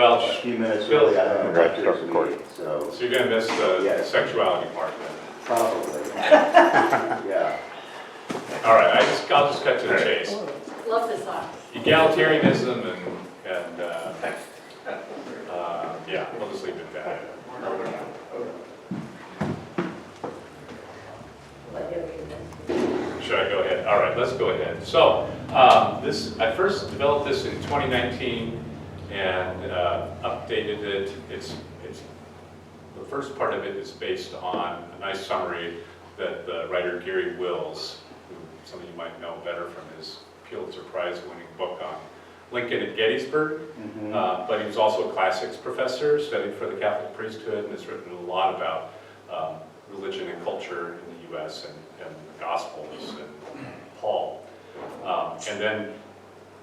Well, a few minutes Phil, early. I don't know Right, what start this recording. meeting, so So you're going to miss the Yes. sexuality part then. probably. Yeah. All right, I'll just cut to the chase. Love this song. Egalitarianism yeah, we'll just leave it at that. Should I go ahead? All right, let's go ahead. So I first developed this in 2019 and updated it. It's the first part of it is based on a nice summary that the writer Gary Wills, who some of you might know better from his Pulitzer Prize-winning book on Lincoln at Gettysburg, but he was also a classics professor, studied for the Catholic priesthood, and has written a lot about religion and culture in the U.S. and the Gospels and Paul. And then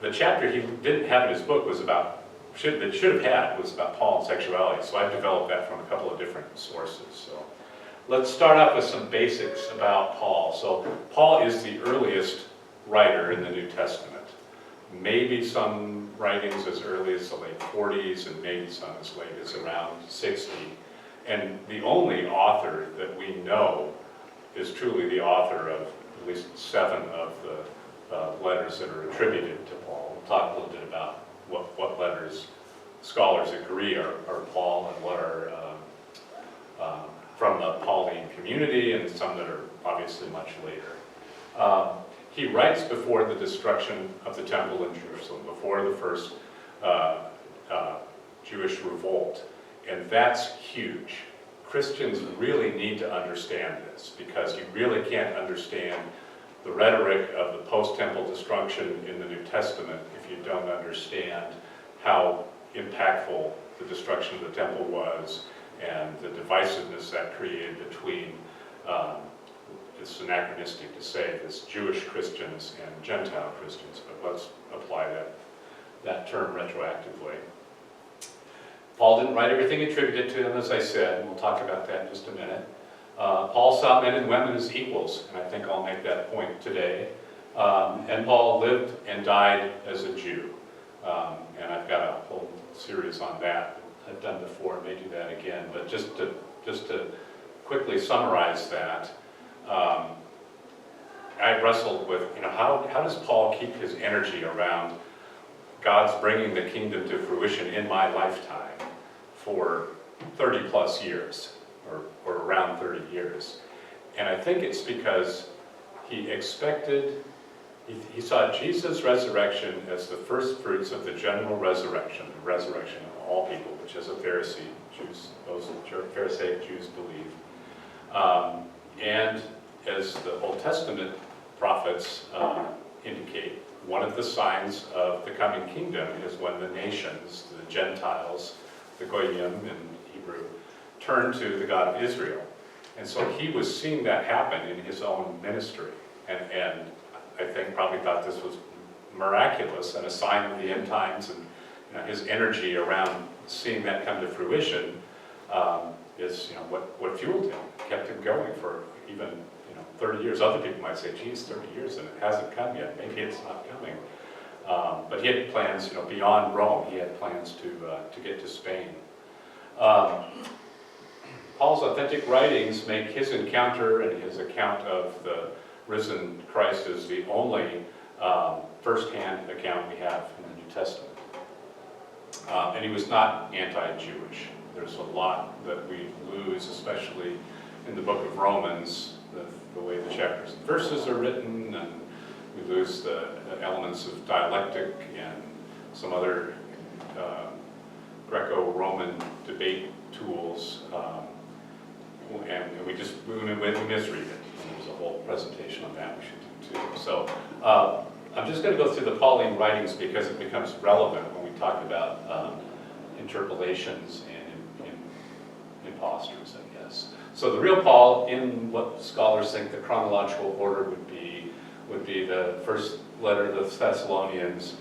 the chapter he didn't have in his book was about, that should have had, was about Paul and sexuality. So I've developed that from a couple of different sources. So let's start out with some basics about Paul. So Paul is the earliest writer in the New Testament. Maybe some writings as early as the late 40s and maybe some as late as around 60. And the only author that we know is truly the author of at least 7 of the letters that are attributed to Paul. We'll talk a little bit about what letters scholars agree are Paul and what are from the Pauline community, and some that are obviously much later. He writes before the destruction of the temple in Jerusalem, before the first Jewish revolt, and that's huge. Christians really need to understand this, because you really can't understand the rhetoric of the post-temple destruction in the New Testament if you don't understand how impactful the destruction of the temple was and the divisiveness that created between, it's anachronistic to say this, Jewish Christians and Gentile Christians, but let's apply that term retroactively. Paul didn't write everything attributed to him, as I said, and we'll talk about that in just a minute. Paul saw men and women as equals, and I think I'll make that point today. And Paul lived and died as a Jew. And I've got a whole series on that I've done before, I may do that again. But just to quickly summarize that, I wrestled with, how does Paul keep his energy around God's bringing the kingdom to fruition in my lifetime for 30 plus years, or around 30 years. And I think it's because he expected, he saw Jesus' resurrection as the first fruits of the general resurrection, the resurrection of all people, which as a Pharisee, those Pharisaic Jews believe. And as the Old Testament prophets indicate, one of the signs of the coming kingdom is when the nations, the Gentiles, the Goyim in Hebrew, turn to the God of Israel. And so he was seeing that happen in his own ministry. And I think probably thought this was miraculous and a sign of the end times, and his energy around seeing that come to fruition is what fueled him, kept him going for even 30 years. Other people might say, geez, 30 years and it hasn't come yet. Maybe it's not coming. But he had plans, beyond Rome. He had plans to get to Spain. Paul's authentic writings make his encounter and his account of the risen Christ as the only first-hand account we have in the New Testament. And he was not anti-Jewish. There's a lot that we lose, especially in the book of Romans, the way the chapters and verses are written, and we lose the elements of dialectic and some other Greco-Roman debate tools, and we misread it. There's a whole presentation on that we should do too. So I'm just going to go through the Pauline writings because it becomes relevant when we talk about interpolations and imposters, I guess. So the real Paul, in what scholars think the chronological order would be the first letter to the Thessalonians,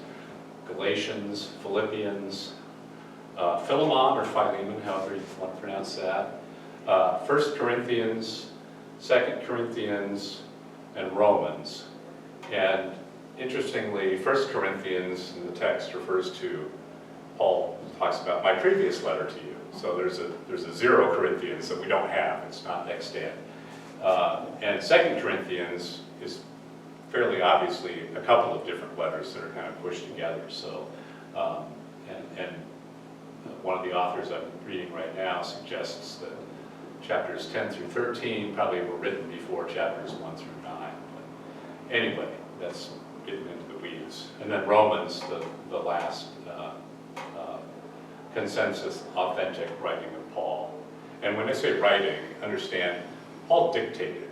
Galatians, Philippians, Philemon or Philemon, however you want to pronounce that, 1 Corinthians, 2 Corinthians, and Romans. And interestingly, 1 Corinthians in the text refers to Paul talks about my previous letter to you. So there's a 0 Corinthians that we don't have. It's not extant. And 2 Corinthians is fairly obviously a couple of different letters that are kind of pushed together. So, and one of the authors I'm reading right now suggests that chapters 10 through 13 probably were written before chapters 1 through 9. But anyway, that's getting into the weeds. And then Romans, the last consensus, authentic writing of Paul. And when I say writing, understand, Paul dictated,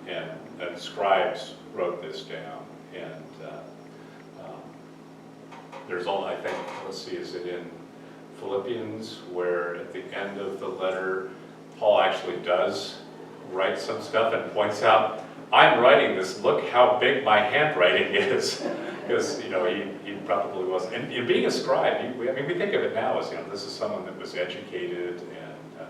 and scribes wrote this down. And there's all, I think, let's see, is it in Philippians, where at the end of the letter, Paul actually does write some stuff and points out, I'm writing this, look how big my handwriting is. Because, you know, he probably wasn't. And being a scribe, I mean, we think of it now as, you know, this is someone that was educated and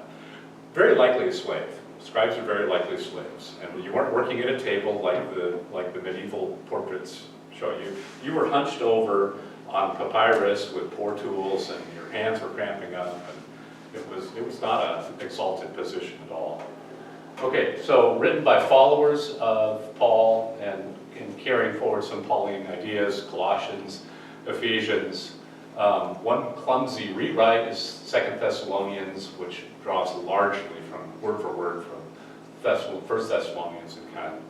very likely a slave. Scribes are very likely slaves. And you weren't working at a table like the medieval portraits show you. You were hunched over on papyrus with poor tools, and your hands were cramping up. And it was not an exalted position at all. Okay, so written by followers of Paul and carrying forward some Pauline ideas, Colossians, Ephesians. One clumsy rewrite is 2 Thessalonians, which draws largely from, word for word, from 1 Thessalonians and kind of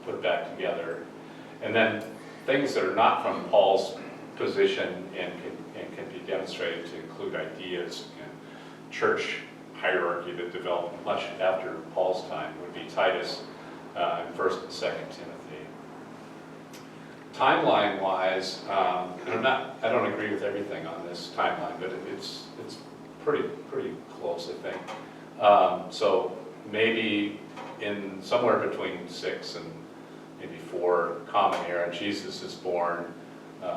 put back together. And then things that are not from Paul's position and can be demonstrated to include ideas in church hierarchy that developed much after Paul's time would be Titus and 1st and 2nd Timothy. Timeline-wise, I don't agree with everything on this timeline, but it's pretty close, I think. So maybe in somewhere between 6 and maybe 4 Common Era, Jesus is born.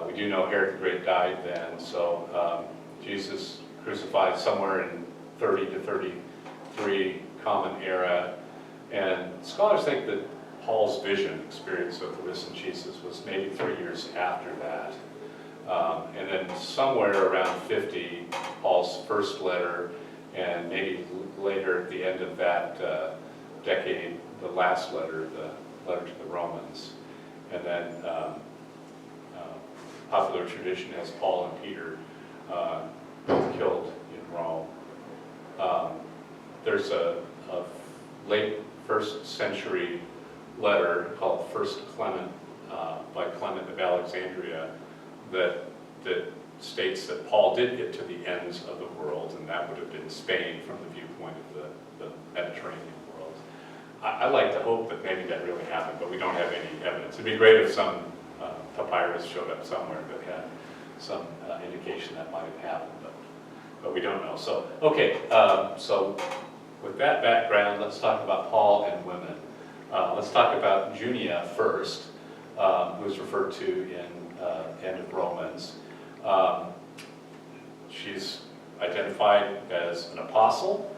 We do know Herod the Great died then, so Jesus crucified somewhere in 30 to 33 Common Era. And scholars think that Paul's vision experience of the risen Jesus was maybe 3 years after that. And then somewhere around 50, Paul's first letter, and maybe later at the end of that decade, the last letter, the letter to the Romans. And then popular tradition has Paul and Peter both killed in Rome. There's a late 1st century letter called First Clement by Clement of Alexandria that states that Paul did get to the ends of the world, and that would have been Spain from the viewpoint of the Mediterranean world. I like to hope that maybe that really happened, but we don't have any evidence. It'd be great if some papyrus showed up somewhere that had some indication that might have happened, but we don't know. So, okay, so with that background, let's talk about Paul and women. Let's talk about Junia first, who is referred to in end of Romans. She's identified as an apostle,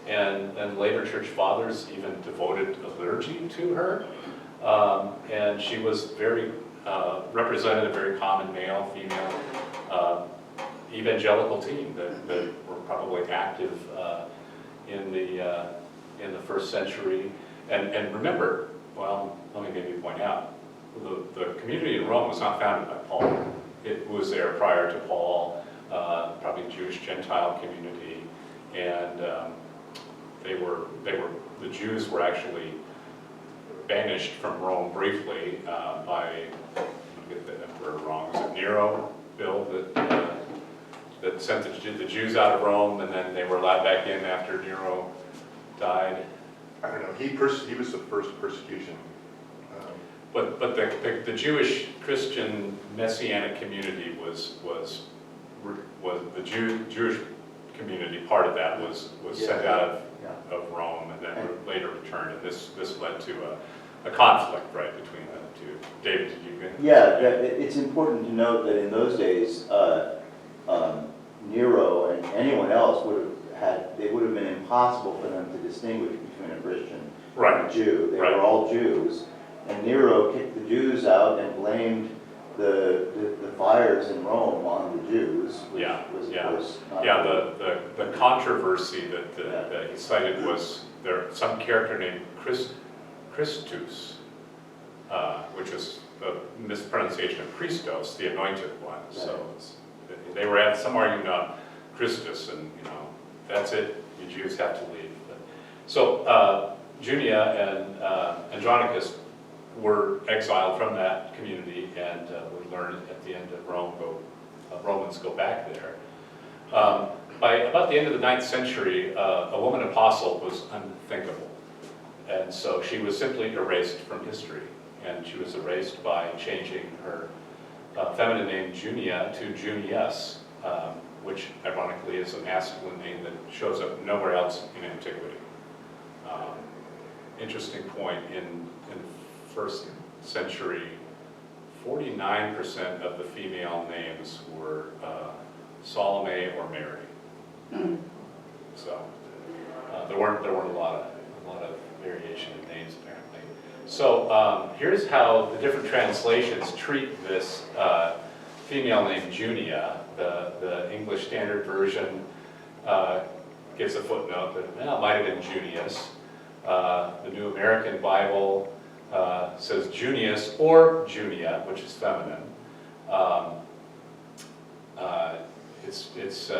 and later church fathers even devoted a liturgy to her. And she was represented a very common male, female, evangelical team that were probably active in the first century. And remember, well, let me maybe point out, the community in Rome was not founded by Paul. It was there prior to Paul, probably Jewish Gentile community, and the Jews were actually banished from Rome briefly by, I'm going to get the emperor wrong, was it Nero, Bill, that sent the Jews out of Rome, and then they were allowed back in after Nero died? I don't know. He was the first persecution. But the Jewish Christian Messianic community was the Jewish community. Part of that was sent out of Rome and then later returned, and this led to a conflict right between the two. David, did you get? Yeah, it's important to note that in those days, Nero and anyone else it would have been impossible for them to distinguish between a Christian and a Jew. They were all Jews. And Nero kicked the Jews out and blamed the fires in Rome on the Jews was, Yeah, was of yeah. course not Yeah, good. the controversy that he cited was some character named Christus, which is a mispronunciation of Christos, the anointed one. So they were at some argument on Christus, and that's it. You Jews have to leave. So Junia and Andronicus were exiled from that community, and we learn at the end of Romans go back there. By about the end of the 9th century, a woman apostle was unthinkable. And so she was simply erased from history. And she was erased by changing her feminine name Junia to Junius, which ironically is a masculine name that shows up nowhere else in antiquity. Interesting point, in first century, 49% of the female names were Salome or Mary. So there weren't a lot of variation in names apparently. So here's how the different translations treat this female name Junia. The English Standard Version gives a footnote that it might have been Junius. The New American Bible says Junius or Junia, which is feminine. It's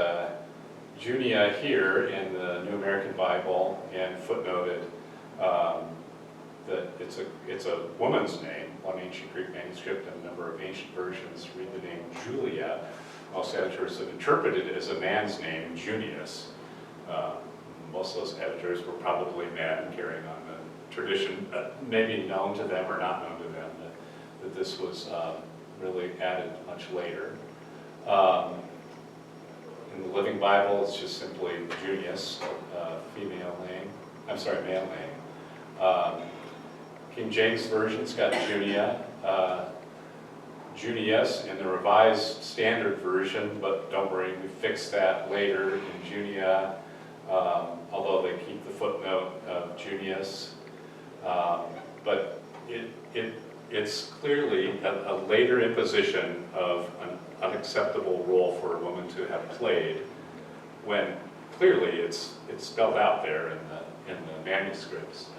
Junia here in the New American Bible, and footnoted that it's a woman's name. One ancient Greek manuscript and a number of ancient versions read the name Julia. Most editors have interpreted it as a man's name, Junius. Most of those editors were probably men carrying on the tradition, maybe known to them or not known to them, that this was really added much later. In the Living Bible, it's just simply Junius, male name. King James Version's got Junia, Junius in the Revised Standard Version, but don't worry, we fixed that later in Junia, although they keep the footnote of Junius. But it's clearly a later imposition of an unacceptable role for a woman to have played, when clearly it's spelled out there in the manuscripts,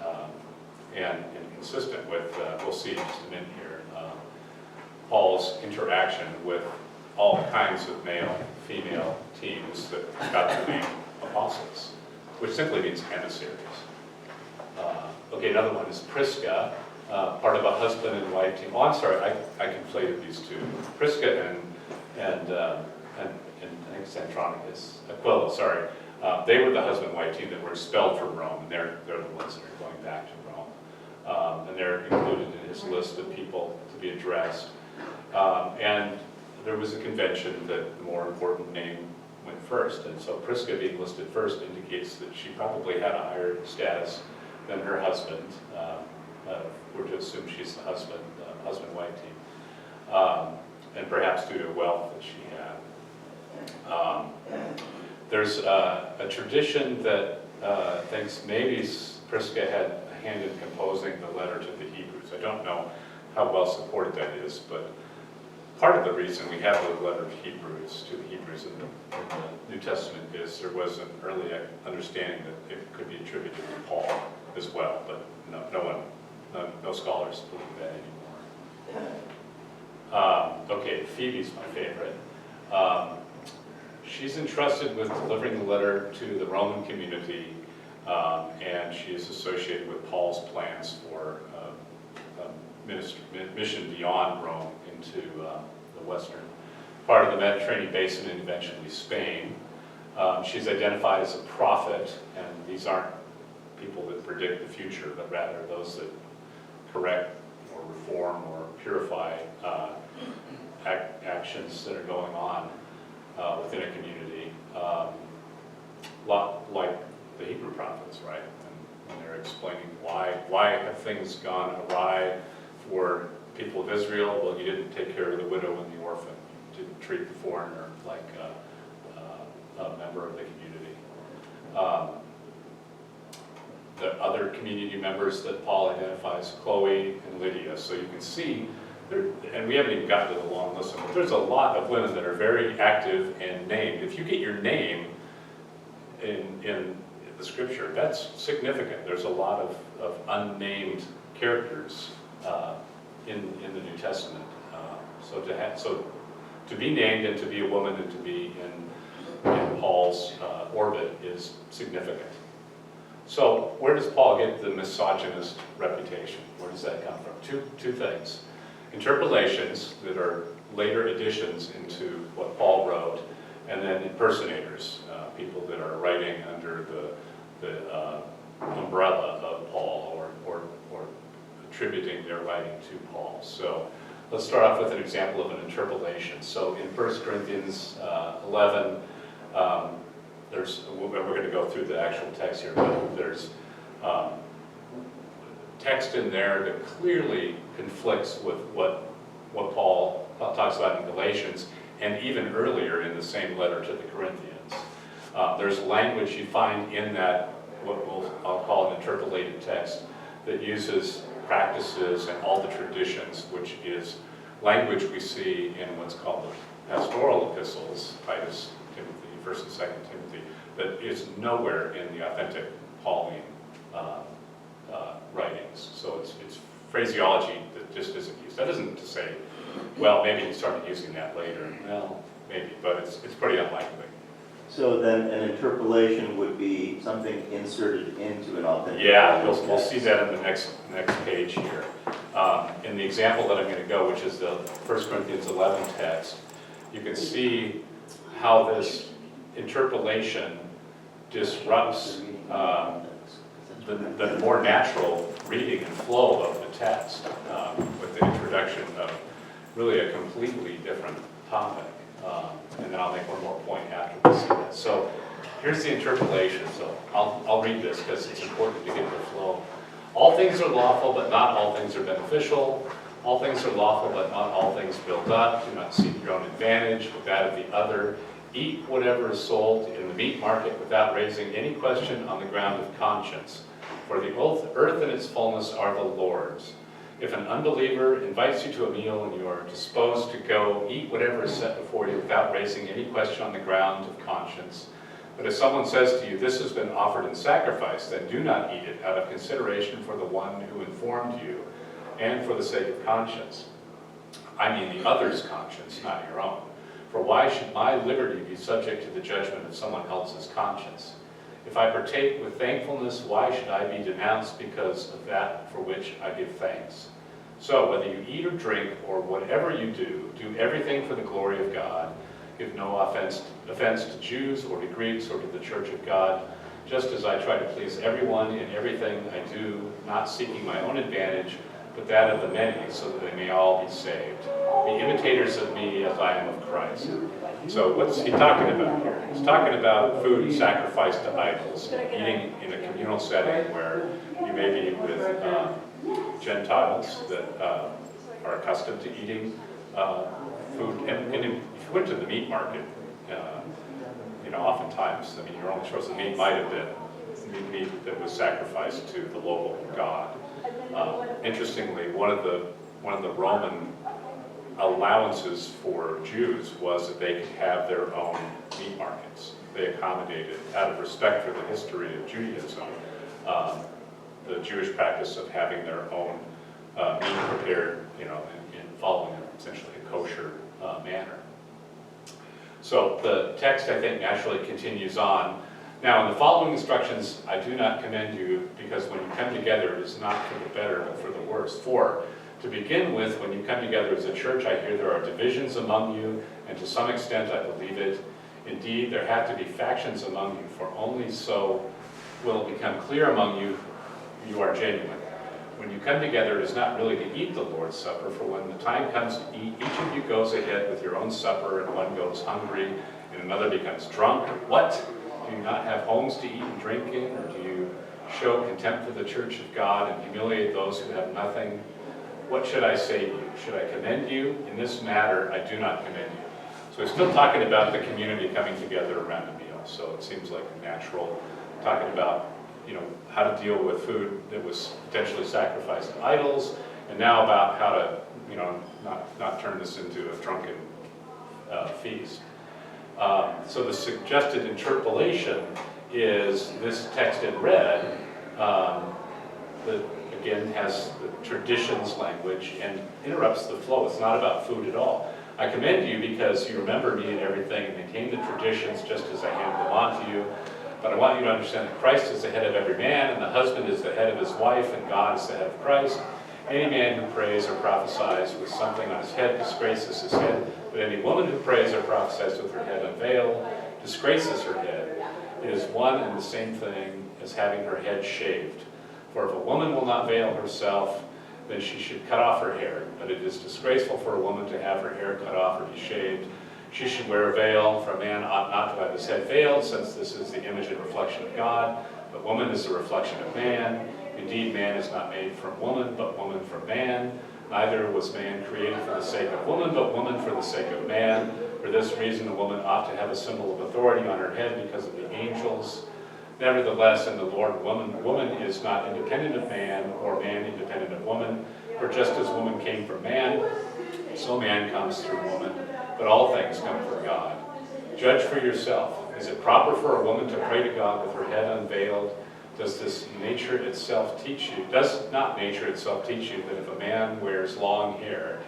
and consistent with, we'll see in just a minute here, Paul's interaction with all kinds of male-female teams that got the name apostles, which simply means emissaries. Okay, another one is Prisca, part of a husband and wife team. Oh, I'm sorry, I conflated these two. Prisca and I think it's Andronicus, Aquila, sorry. They were the husband-wife team that were expelled from Rome, and they're the ones that are going back to Rome. And they're included in his list of people to be addressed. And there was a convention that the more important name went first, and so Prisca being listed first indicates that she probably had a higher status than her husband. We're to assume she's the husband-wife team, and perhaps due to wealth that she had. There's a tradition that thinks maybe Prisca had a hand in composing the letter to the Hebrews. I don't know how well supported that is, but part of the reason we have the letter to the Hebrews in the New Testament is there was an early understanding that it could be attributed to Paul as well, but no scholars believe that anymore. Okay, Phoebe's my favorite. She's entrusted with delivering the letter to the Roman community, and she is associated with Paul's plans for mission beyond Rome into the western part of the Mediterranean basin and eventually Spain. She's identified as a prophet, and these aren't people that predict the future, but rather those that correct or reform or purify actions that are going on within a community, like the Hebrew prophets, right? And they're explaining why have things gone awry for people of Israel. Well, you didn't take care of the widow and the orphan. You didn't treat the foreigner like a member of the community. The other community members that Paul identifies, Chloe and Lydia. So you can see and we haven't even gotten to the long list, but there's a lot of women that are very active and named. If you get your name in the scripture, that's significant. There's a lot of unnamed characters in the New Testament. So to be named and to be a woman and to be in Paul's orbit is significant. So where does Paul get the misogynist reputation? Where does that come from? Two things. Interpolations that are later additions into what Paul wrote, and then impersonators, people that are writing under the umbrella of Paul or attributing their writing to Paul. So let's start off with an example of an interpolation. So in 1 Corinthians 11, we're going to go through the actual text here, but there's text in there that clearly conflicts with what Paul talks about in Galatians, and even earlier in the same letter to the Corinthians. There's language you find in that, I'll call an interpolated text, that uses practices and all the traditions, which is language we see in what's called the pastoral epistles, Titus, Timothy, 1st and 2nd Timothy, that is nowhere in the authentic Pauline writings. So it's phraseology that just isn't used. That isn't to say, well, maybe he started using that later. Well, maybe, but it's pretty unlikely. So then an interpolation would be something inserted into an authentic. Yeah, we'll see that in the next page here. In the example that I'm going to go, which is the 1 Corinthians 11 text, you can see how this interpolation disrupts the more natural reading and flow of the text with the introduction of really a completely different topic. And then I'll make one more point after we see that. So here's the interpolation. So I'll read this because it's important to get the flow. All things are lawful, but not all things are beneficial. All things are lawful, but not all things build up. Do not seek your own advantage with that of the other. Eat whatever is sold in the meat market without raising any question on the ground of conscience. For the earth and its fullness are the Lord's. If an unbeliever invites you to a meal and you are disposed to go, eat whatever is set before you without raising any question on the ground of conscience. But if someone says to you, this has been offered in sacrifice, then do not eat it out of consideration for the one who informed you and for the sake of conscience. I mean the other's conscience, not your own. For why should my liberty be subject to the judgment of someone else's conscience? If I partake with thankfulness, why should I be denounced because of that for which I give thanks? So whether you eat or drink or whatever you do, do everything for the glory of God. Give no offense to Jews or to Greeks or to the church of God, just as I try to please everyone in everything I do, not seeking my own advantage, but that of the many, so that they may all be saved. Be imitators of me as I am of Christ. So what's he talking about here? He's talking about food sacrificed to idols, eating in a communal setting where you may be with Gentiles that are accustomed to eating food. And if you went to the meat market, oftentimes, your only choice of meat might have been meat that was sacrificed to the local god. Interestingly, one of the Roman allowances for Jews was that they could have their own meat markets. They accommodated, out of respect for the history of Judaism, the Jewish practice of having their own meat prepared, in following essentially a kosher manner. So the text, I think, naturally continues on. Now, in the following instructions, I do not commend you, because when you come together, it is not for the better, but for the worse. For, to begin with, when you come together as a church, I hear there are divisions among you, and to some extent I believe it. Indeed, there have to be factions among you, for only so will it become clear among you you are genuine. When you come together, it is not really to eat the Lord's Supper, for when the time comes to eat, each of you goes ahead with your own supper, and one goes hungry, and another becomes drunk. What? Do you not have homes to eat and drink in, or do you show contempt for the church of God and humiliate those who have nothing? What should I say to you? Should I commend you? In this matter, I do not commend you. So he's still talking about the community coming together around a meal. So it seems like natural, talking about how to deal with food that was potentially sacrificed to idols, and now about how to, not turn this into a drunken feast. So the suggested interpolation is this text in red that again has the traditions language and interrupts the flow. It's not about food at all. I commend you because you remember me and everything and maintain the traditions just as I hand them on to you. But I want you to understand that Christ is the head of every man, and the husband is the head of his wife, and God is the head of Christ. Any man who prays or prophesies with something on his head disgraces his head, but any woman who prays or prophesies with her head unveiled disgraces her head. It is one and the same thing as having her head shaved. For if a woman will not veil herself, then she should cut off her hair. But it is disgraceful for a woman to have her hair cut off or be shaved. She should wear a veil, for a man ought not to have his head veiled, since this is the image and reflection of God. But woman is the reflection of man. Indeed, man is not made from woman, but woman from man. Neither was man created for the sake of woman, but woman for the sake of man. For this reason, a woman ought to have a symbol of authority on her head because of the angels. Nevertheless, in the Lord, woman is not independent of man, or man independent of woman. For just as woman came from man, so man comes through woman. But all things come from God. Judge for yourself. Is it proper for a woman to pray to God with her head unveiled? Does nature itself teach you that if a man wears long hair,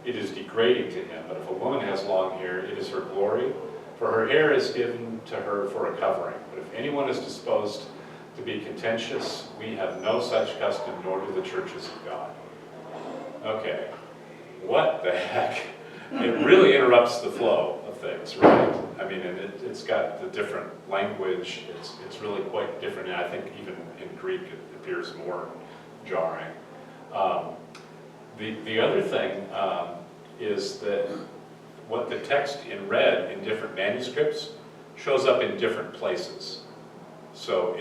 it is degrading to him? But if a woman has long hair, it is her glory, for her hair is given to her for a covering. But if anyone is disposed to be contentious, we have no such custom, nor do the churches of God. Okay, what the heck? It really interrupts the flow of things, right? I mean, and it's got the different language. It's really quite different, and I think even in Greek it appears more jarring. The other thing is that what the text in red in different manuscripts shows up in different places. So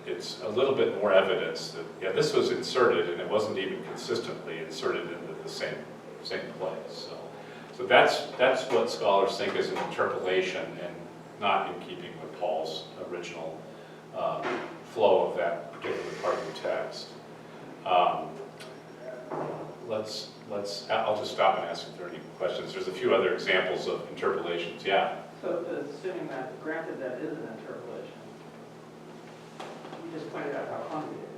it's a little bit more evidence that, yeah, this was inserted, and it wasn't even consistently inserted into the same place. So that's what scholars think is an interpolation and not in keeping with Paul's original flow of that particular part of the text. I'll just stop and ask if there are any questions. There's a few other examples of interpolations. Yeah? So assuming that, granted that is an interpolation, you just pointed out how clumsy it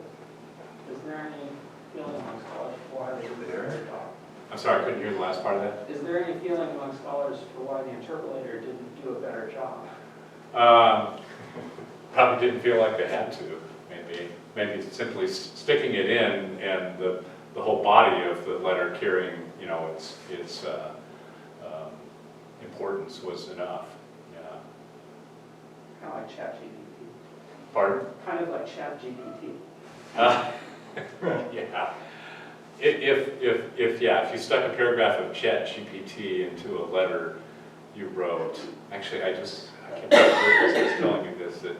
is. Is there any feeling among scholars for why they did their job? I'm sorry, I couldn't hear the last part of that. Is there any feeling among scholars for why the interpolator didn't do a better job? Probably didn't feel like they had to. Maybe simply sticking it in and the whole body of the letter carrying, its importance was enough. Yeah. Kind of like ChatGPT. Pardon? Kind of like ChatGPT. Yeah. If you stuck a paragraph of ChatGPT into a letter you wrote, actually I can't remember who was telling me this, that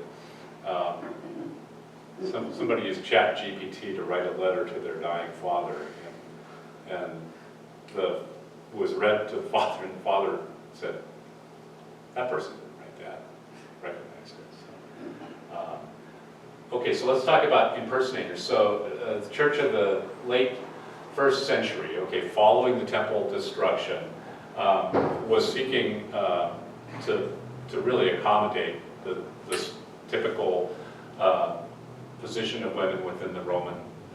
somebody used ChatGPT to write a letter to their dying father, and it was read to the father, and the father said, that person didn't write that, recognized it. So, okay, so let's talk about impersonators. So the church of the late 1st century, following the temple destruction, was seeking to really accommodate this typical position of women within the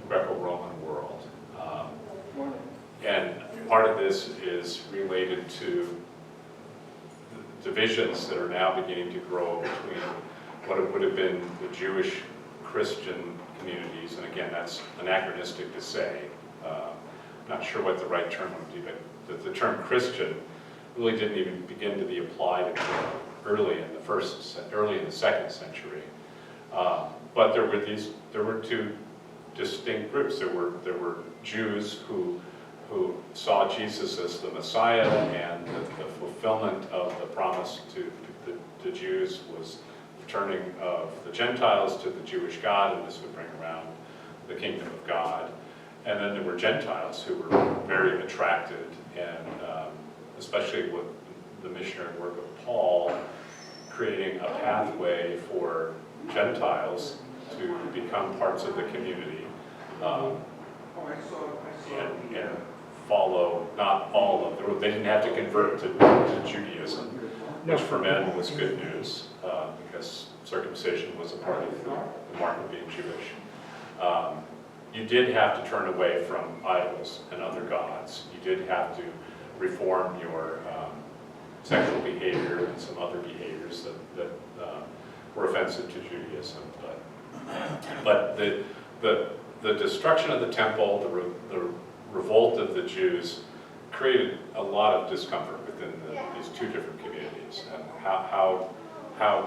Greco-Roman world. And part of this is related to divisions that are now beginning to grow between what would have been the Jewish Christian communities, and again, that's anachronistic to say. Not sure what the right term would be, but the term Christian really didn't even begin to be applied until early in the 2nd century. But there were two distinct groups. There were Jews who saw Jesus as the Messiah, and the fulfillment of the promise to the Jews was the turning of the Gentiles to the Jewish God, and this would bring around the kingdom of God. And then there were Gentiles who were very attracted, and especially with the missionary work of Paul, creating a pathway for Gentiles to become parts of the community. Oh, I saw. and follow not all of the rules. They didn't have to convert to Judaism, which for men was good news, because circumcision was a part of the mark of being Jewish. You did have to turn away from idols and other gods. You did have to reform your sexual behavior and some other behaviors that were offensive to Judaism. But the destruction of the temple, the revolt of the Jews, created a lot of discomfort within these two different communities. And how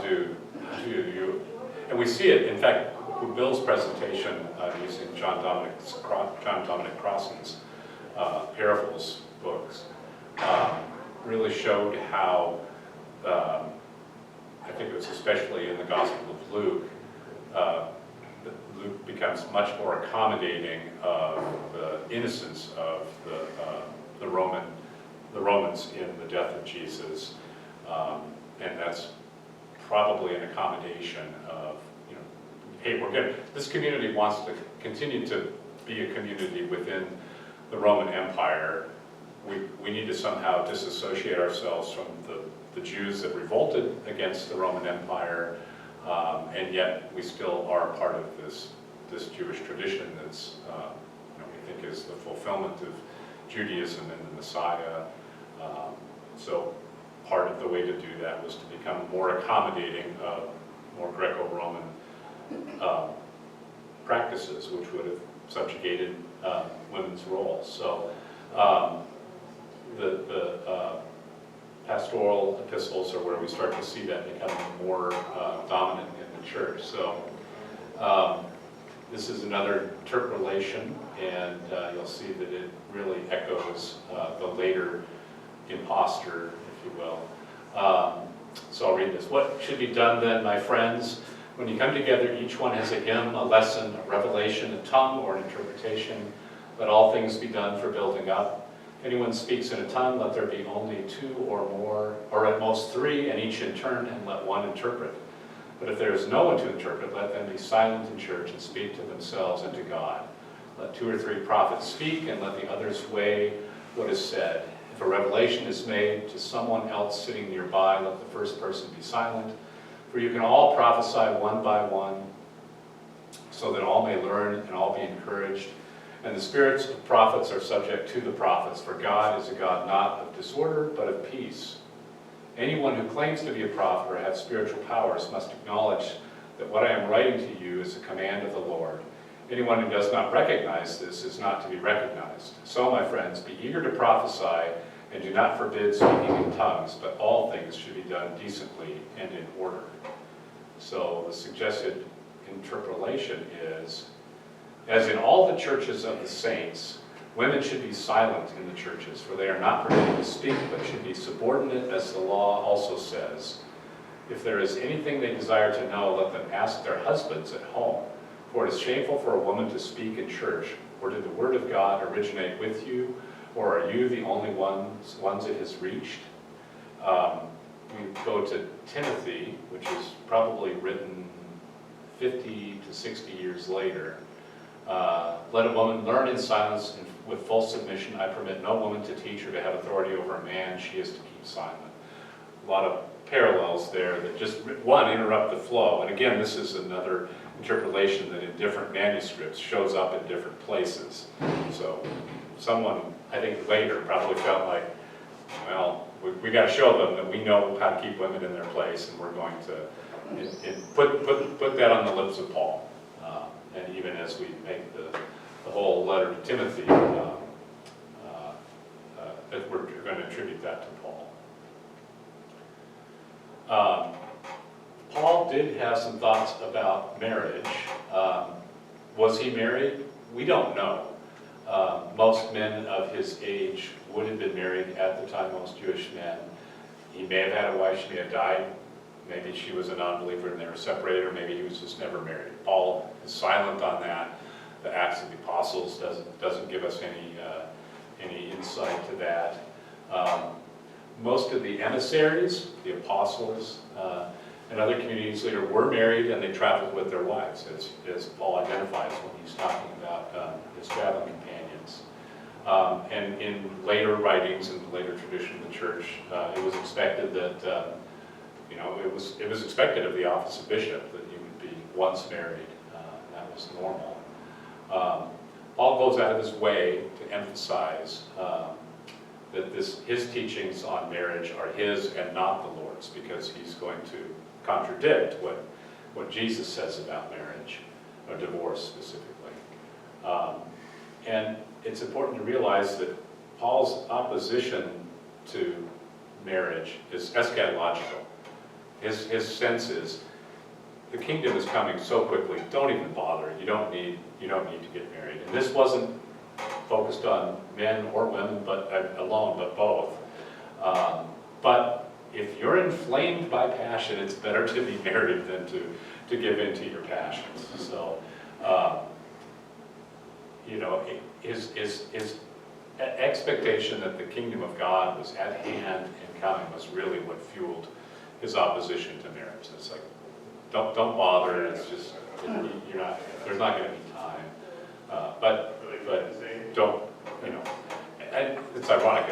do you, and we see it, in fact, Bill's presentation using John Dominic Crossan's Parables books really showed how, I think it was especially in the Gospel of Luke, Luke becomes much more accommodating of the innocence of the Romans in the death of Jesus, and that's probably an accommodation of, hey, this community wants to continue to be a community within the Roman Empire. We need to somehow disassociate ourselves from the Jews that revolted against the Roman Empire, and yet we still are a part of this Jewish tradition that's, we think is the fulfillment of Judaism and the Messiah. So part of the way to do that was to become more accommodating of more Greco-Roman practices, which would have subjugated women's roles. So the pastoral epistles are where we start to see that becoming more dominant in the church. So this is another interpolation, and you'll see that it really echoes the later impostor, if you will. So I'll read this. What should be done then, my friends? When you come together, each one has a hymn, a lesson, a revelation, a tongue, or an interpretation. Let all things be done for building up. If anyone speaks in a tongue, let there be only two or more, or at most three, and each in turn, and let one interpret. But if there is no one to interpret, let them be silent in church and speak to themselves and to God. Let 2 or 3 prophets speak, and let the others weigh what is said. If a revelation is made to someone else sitting nearby, let the first person be silent. For you can all prophesy one by one, so that all may learn and all be encouraged. And the spirits of prophets are subject to the prophets, for God is a God not of disorder, but of peace. Anyone who claims to be a prophet or has spiritual powers must acknowledge that what I am writing to you is a command of the Lord. Anyone who does not recognize this is not to be recognized. So, my friends, be eager to prophesy, and do not forbid speaking in tongues, but all things should be done decently and in order. So the suggested interpolation is, as in all the churches of the saints, women should be silent in the churches, for they are not permitted to speak, but should be subordinate, as the law also says. If there is anything they desire to know, let them ask their husbands at home, for it is shameful for a woman to speak in church. Or did the word of God originate with you, or are you the only ones it has reached? We go to Timothy, which is probably written 50 to 60 years later. Let a woman learn in silence and with full submission. I permit no woman to teach or to have authority over a man. She is to keep silent. A lot of parallels there that just, one, interrupt the flow. And again, this is another interpolation that in different manuscripts shows up in different places. So someone, I think later, probably felt like, well, we got to show them that we know how to keep women in their place, and we're going to put that on the lips of Paul. And even as we make the whole letter to Timothy, we're going to attribute that to Paul. Paul did have some thoughts about marriage. Was he married? We don't know. Most men of his age would have been married at the time, most Jewish men. He may have had a wife, she may have died. Maybe she was a non-believer and they were separated, or maybe he was just never married. Paul is silent on that. The Acts of the Apostles doesn't give us any insight to that. Most of the emissaries, the apostles, and other communities later were married and they traveled with their wives, as Paul identifies when he's talking about his traveling companions. And in later writings, in the later tradition of the church, it was expected that, it was expected of the office of bishop that you would be once married. That was normal. Paul goes out of his way to emphasize that his teachings on marriage are his and not the Lord's, because he's going to contradict what Jesus says about marriage, or divorce specifically. And it's important to realize that Paul's opposition to marriage is eschatological. His sense is, the kingdom is coming so quickly, don't even bother, you don't need to get married. And this wasn't focused on men or women alone, but both. But if you're inflamed by passion, it's better to be married than to give in to your passions. So, his expectation that the kingdom of God was at hand and coming was really what fueled his opposition to marriage. It's like, don't bother. It's just there's not going to be time. But don't, And it's ironic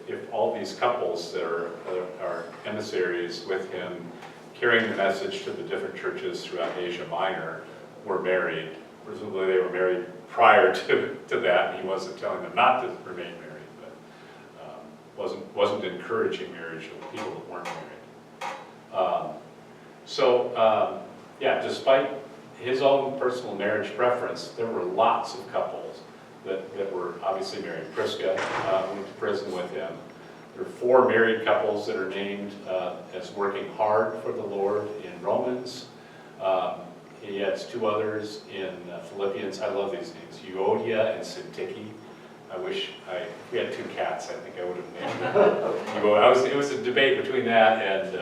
if all these couples that are emissaries with him, carrying the message to the different churches throughout Asia Minor, were married. Presumably they were married prior to that, and he wasn't telling them not to remain married, but wasn't encouraging marriage of people that weren't married. Despite his own personal marriage preference, there were lots of couples that were obviously married. Prisca went to prison with him. There are 4 married couples that are named as working hard for the Lord in Romans. He has 2 others in Philippians. I love these names, Euodia and Syntyche. If we had 2 cats, I think I would have named them. It was a debate between that and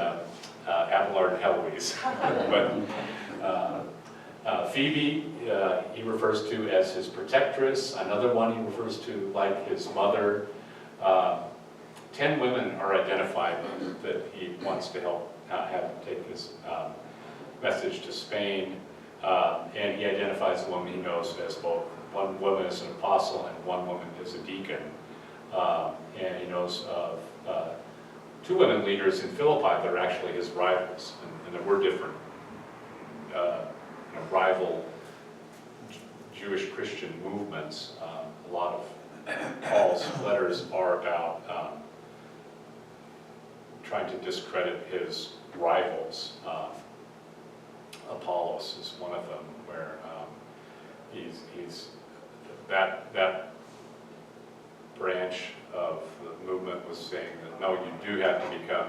Abelard and Heloise. But Phoebe, he refers to as his protectress. Another one he refers to like his mother. 10 women are identified that he wants to help take this message to Spain. And he identifies the woman he knows as both. One woman as an apostle and one woman as a deacon. And he knows of 2 women leaders in Philippi that are actually his rivals. And there were different rival Jewish Christian movements. A lot of Paul's letters are about trying to discredit his rivals. Apollos is one of them, where he's that branch of the movement was saying that no, you do have to become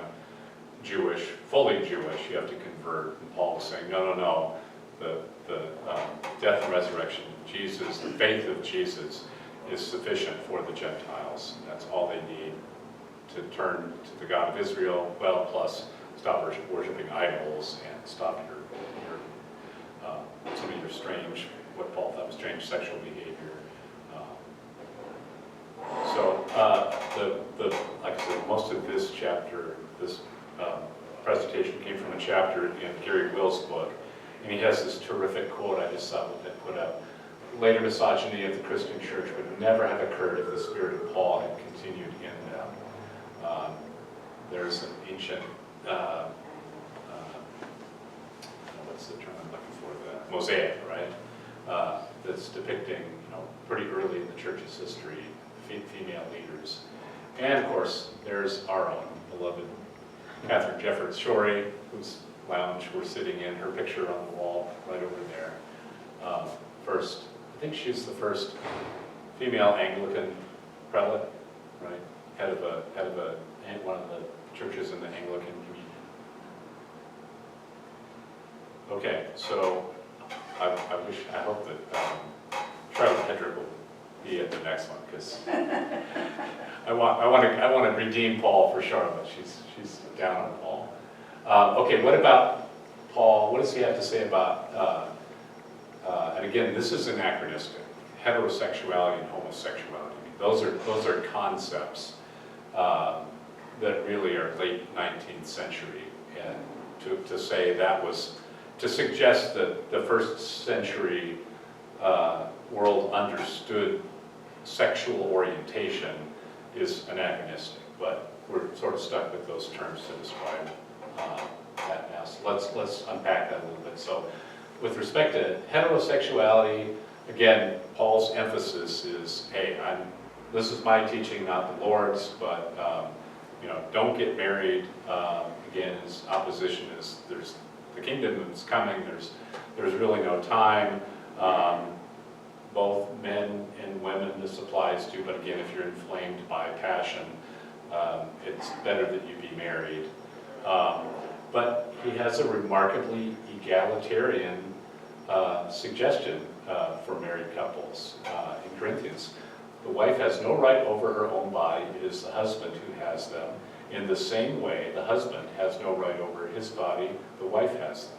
Jewish, fully Jewish. You have to convert. And Paul was saying no. The death and resurrection of Jesus, the faith of Jesus, is sufficient for the Gentiles. That's all they need to turn to the God of Israel. Well, plus stop worshiping idols and stop some of your strange, what Paul thought was strange sexual behavior. Like I said, most of this chapter, this presentation came from a chapter in Gary Will's book, and he has this terrific quote I just saw that put up. Later misogyny of the Christian church would never have occurred if the spirit of Paul had continued in them. There's an ancient, what's the term I'm looking for, the mosaic, right? That's depicting, pretty early in the church's history, female leaders. And of course, there's our own beloved Catherine Jefferts Shorey, whose lounge we're sitting in, her picture on the wall right over there. I think she's the first female Anglican prelate, right? Head of one of the churches in the Anglican community. Okay, so I hope that Charlotte Hedrick will be at the next one, because I want to redeem Paul for Charlotte. She's down on Paul. Okay, what about Paul? What does he have to say about? And again, this is anachronistic. Heterosexuality and homosexuality. Those are concepts that really are late 19th century, and to say that was, to suggest that the first century world understood sexual orientation is anachronistic, but we're sort of stuck with those terms to describe that now. So let's unpack that a little bit. So with respect to heterosexuality, again, Paul's emphasis is, hey, this is my teaching, not the Lord's, but don't get married. Again, his opposition is the kingdom is coming. There's really no time. Both men and women this applies to, but again, if you're inflamed by passion, it's better that you be married. But he has a remarkably egalitarian suggestion for married couples in Corinthians. The wife has no right over her own body. It is the husband who has them. In the same way, the husband has no right over his body. The wife has them.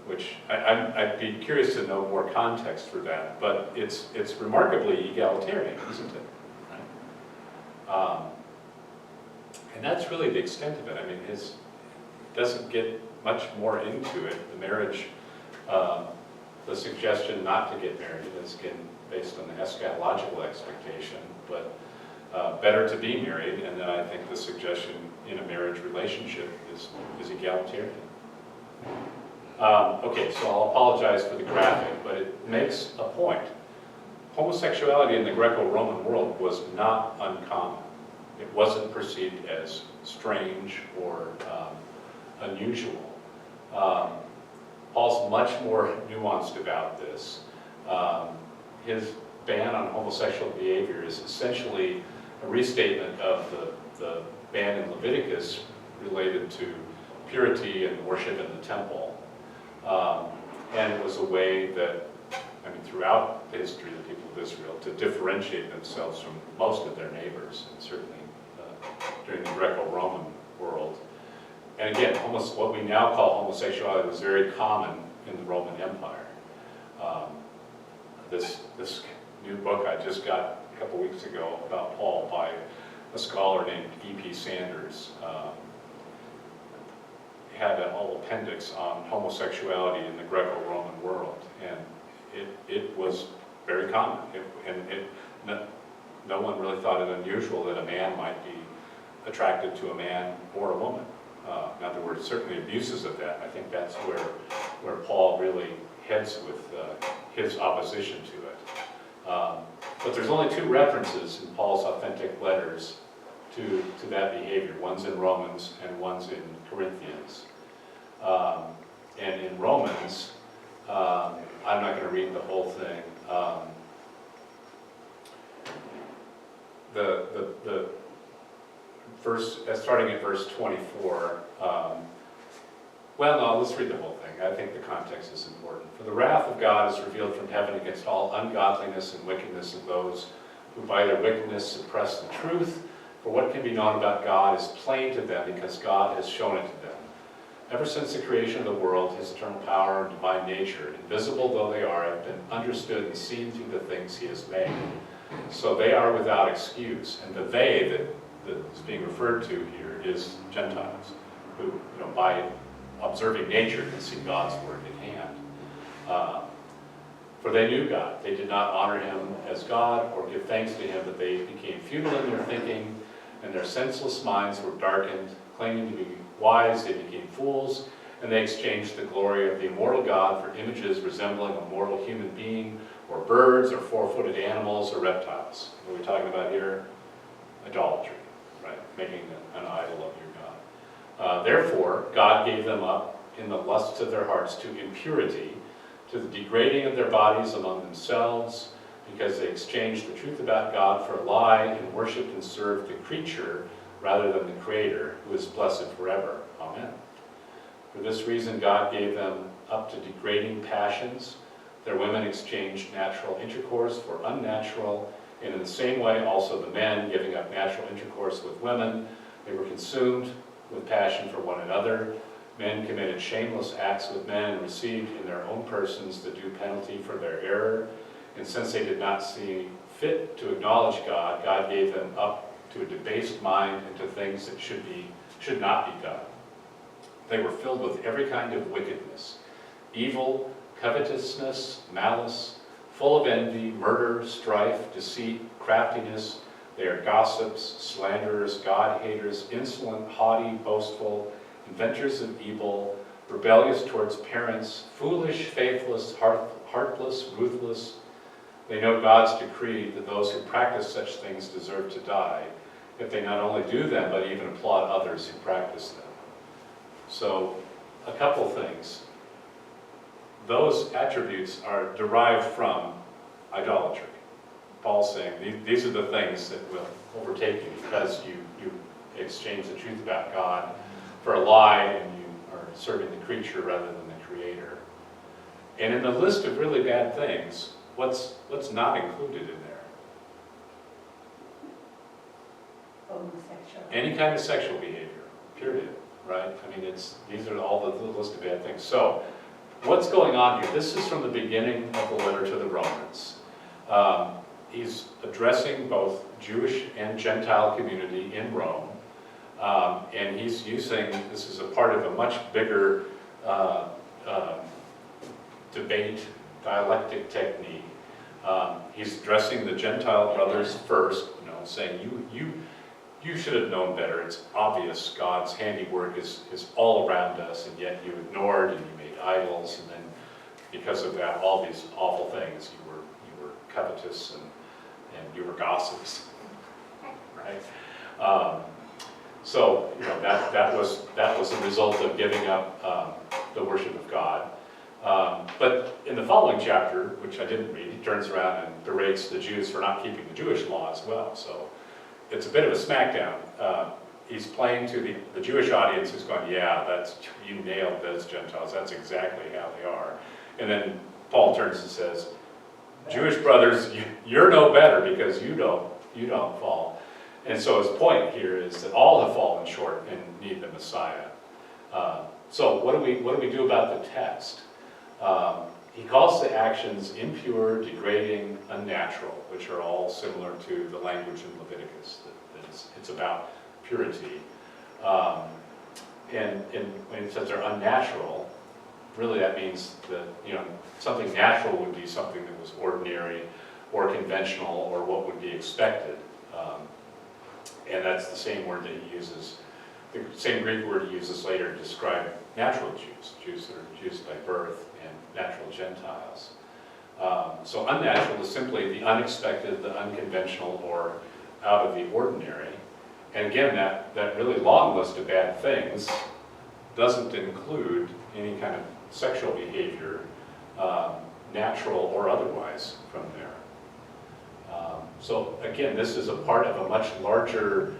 Which I'd be curious to know more context for that. But it's remarkably egalitarian, isn't it? Right? And that's really the extent of it. I mean, it doesn't get much more into it. The marriage, the suggestion not to get married is again based on the eschatological expectation, but better to be married. And then I think the suggestion in a marriage relationship is egalitarian. Okay, so I'll apologize for the graphic, but it makes a point. Homosexuality in the Greco-Roman world was not uncommon. It wasn't perceived as strange or unusual. Paul's much more nuanced about this. His ban on homosexual behavior is essentially a restatement of the ban in Leviticus related to purity and worship in the temple. And it was a way that, throughout the history of the people of Israel, to differentiate themselves from most of their neighbors, and certainly during the Greco-Roman world. And again, almost what we now call homosexuality was very common in the Roman Empire. This new book I just got a couple weeks ago about Paul by a scholar named E.P. Sanders had a whole appendix on homosexuality in the Greco-Roman world, and it was very common. No one really thought it unusual that a man might be attracted to a man or a woman. Now there were certainly abuses of that. I think that's where Paul really heads with his opposition to it. But there's only 2 references in Paul's authentic letters to that behavior. One's in Romans and one's in Corinthians. And in Romans, I'm not going to read the whole thing. The verse, starting at verse 24, well, no, let's read the whole thing. I think the context is important. For the wrath of God is revealed from heaven against all ungodliness and wickedness of those who by their wickedness suppress the truth. For what can be known about God is plain to them because God has shown it to them. Ever since the creation of the world, his eternal power and divine nature, invisible though they are, have been understood and seen through the things he has made. So they are without excuse. And the they that is being referred to here is Gentiles, who, by observing nature can see God's work at hand. For they knew God. They did not honor him as God or give thanks to him, but they became futile in their thinking, and their senseless minds were darkened. Claiming to be wise, they became fools, and they exchanged the glory of the immortal God for images resembling a mortal human being, or birds, or 4-footed animals, or reptiles. What are we talking about here? Idolatry, right? Making an idol of your God. Therefore, God gave them up in the lusts of their hearts to impurity, to the degrading of their bodies among themselves, because they exchanged the truth about God for a lie and worshipped and served the creature rather than the Creator, who is blessed forever. Amen. For this reason, God gave them up to degrading passions. Their women exchanged natural intercourse for unnatural, and in the same way also the men, giving up natural intercourse with women, they were consumed with passion for one another. Men committed shameless acts with men and received in their own persons the due penalty for their error. And since they did not see fit to acknowledge God, God gave them up to a debased mind and to things that should not be done. They were filled with every kind of wickedness, evil, covetousness, malice, full of envy, murder, strife, deceit, craftiness. They are gossips, slanderers, God-haters, insolent, haughty, boastful, inventors of evil, rebellious towards parents, foolish, faithless, heartless, ruthless. They know God's decree that those who practice such things deserve to die, if they not only do them, but even applaud others who practice them. So, a couple things. Those attributes are derived from idolatry. Paul's saying these are the things that will overtake you because you exchange the truth about God for a lie, and you are serving the creature rather than the Creator. And in the list of really bad things, what's not included in there? Homosexual. Any kind of sexual behavior, period, right? I mean, these are all the list of bad things. So, what's going on here? This is from the beginning of the letter to the Romans. He's addressing both Jewish and Gentile community in Rome, and he's using, this is a part of a much bigger debate, dialectic technique. He's addressing the Gentile brothers first, saying, you should have known better. It's obvious God's handiwork is all around us, and yet you ignored and you made idols, and then because of that, all these awful things, you were covetous and you were gossips, right? So that was a result of giving up the worship of God. But in the following chapter, which I didn't read, he turns around and berates the Jews for not keeping the Jewish law as well. So it's a bit of a smackdown. He's playing to the Jewish audience who's going, yeah, you nailed those Gentiles. That's exactly how they are. And then Paul turns and says, Jewish brothers, you're no better because you don't fall. And so his point here is that all have fallen short and need the Messiah. So what do we do about the text? He calls the actions impure, degrading, unnatural, which are all similar to the language in Leviticus. It's about purity. And when he says they're unnatural, really that means that something natural would be something that was ordinary or conventional or what would be expected. And that's the same word that he uses, the same Greek word he uses later to describe natural Jews that are Jews by birth, and natural Gentiles. So unnatural is simply the unexpected, the unconventional, or out of the ordinary. And again, that really long list of bad things doesn't include any kind of sexual behavior, natural or otherwise, from there. So again, this is a part of a much larger